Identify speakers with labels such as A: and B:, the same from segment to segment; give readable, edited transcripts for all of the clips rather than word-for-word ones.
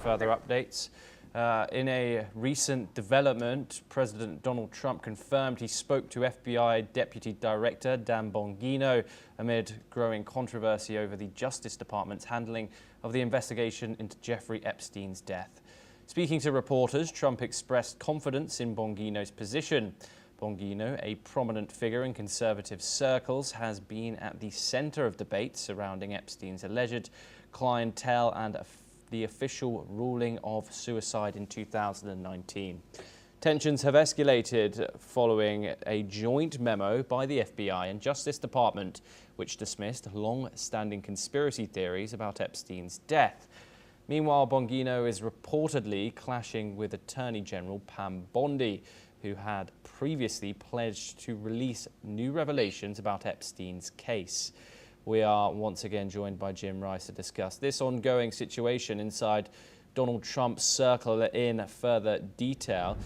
A: Further updates. In a recent development, President Donald Trump confirmed he spoke to FBI Deputy Director Dan Bongino amid growing controversy over the Justice Department's handling of the investigation into Jeffrey Epstein's death. Speaking to reporters, Trump expressed confidence in Bongino's position. Bongino, a prominent figure in conservative circles, has been at the center of debates surrounding Epstein's alleged clientele and the official ruling of suicide in 2019. Tensions have escalated following a joint memo by the FBI and Justice Department, which dismissed long-standing conspiracy theories about Epstein's death. Meanwhile, Bongino is reportedly clashing with Attorney General Pam Bondi, who had previously pledged to release new revelations about Epstein's case. We are once again joined by Jim Rice to discuss this ongoing situation inside Donald Trump's circle in further detail.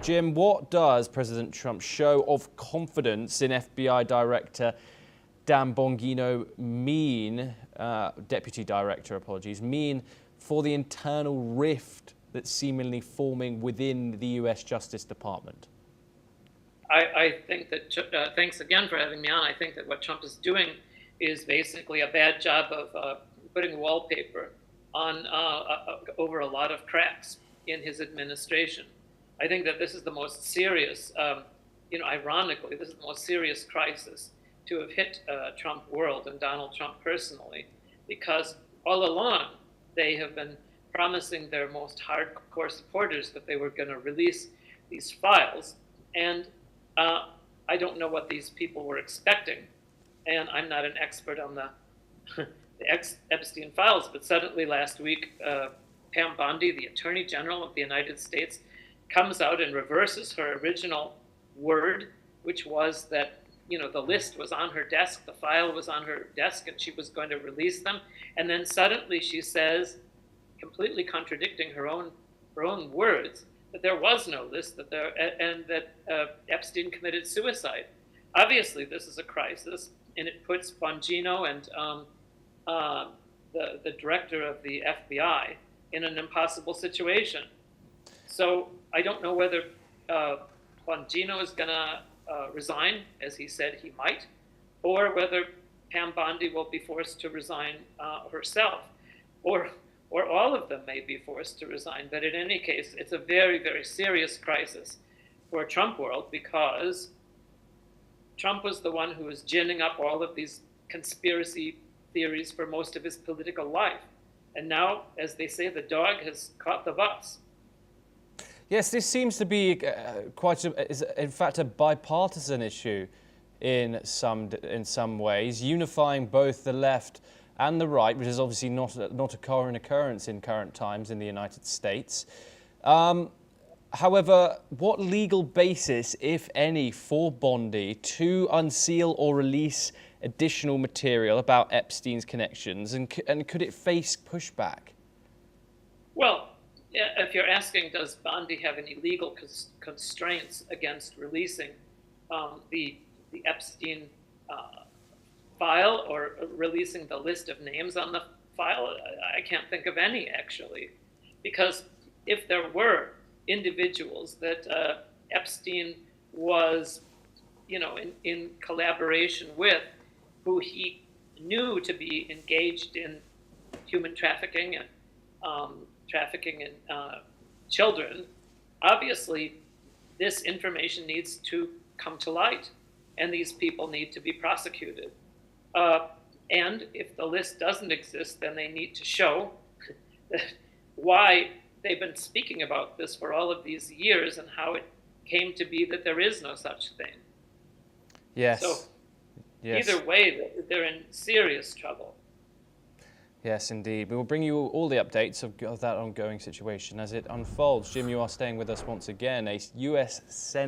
A: Jim, what does President Trump's show of confidence in FBI Director Dan Bongino mean, Deputy Director, apologies, mean for the internal rift that's seemingly forming within the US Justice Department?
B: I think that, thanks again for having me on. I think that what Trump is doing is basically a bad job of putting wallpaper on over a lot of cracks in his administration. I think that this is the most serious, ironically, this is the most serious crisis to have hit Trump world and Donald Trump personally, because all along they have been promising their most hardcore supporters that they were going to release these files, and I don't know what these people were expecting, and I'm not an expert on the Epstein files, but suddenly last week, Pam Bondi, the Attorney General of the United States, comes out and reverses her original word, which was that the list was on her desk, the file was on her desk, and she was going to release them, and then suddenly she says, completely contradicting her own words, that there was no list, and that Epstein committed suicide. Obviously, this is a crisis, and it puts Bongino and the director of the FBI in an impossible situation. So I don't know whether Bongino is going to resign, as he said he might, or whether Pam Bondi will be forced to resign herself, or all of them may be forced to resign. But in any case, it's a very, very serious crisis for Trump world, because Trump was the one who was ginning up all of these conspiracy theories for most of his political life. And now, as they say, the dog has caught the bus.
A: Yes, this seems to be in fact, a bipartisan issue in some ways, unifying both the left and the right, which is obviously not a current occurrence in current times in the United States. However, what legal basis, if any, for Bondi to unseal or release additional material about Epstein's connections, and could it face pushback?
B: Well, if you're asking, does Bondi have any legal constraints against releasing the Epstein file or releasing the list of names on the file, I can't think of any, actually. Because if there were individuals that Epstein was, in collaboration with, who he knew to be engaged in human trafficking and trafficking in children, obviously this information needs to come to light, and these people need to be prosecuted. And if the list doesn't exist, then they need to show why they've been speaking about this for all of these years and how it came to be that there is no such thing.
A: Yes.
B: So
A: yes.
B: Either way, they're in serious trouble.
A: Yes, indeed. We will bring you all the updates of that ongoing situation as it unfolds. Jim, you are staying with us once again. A US Senate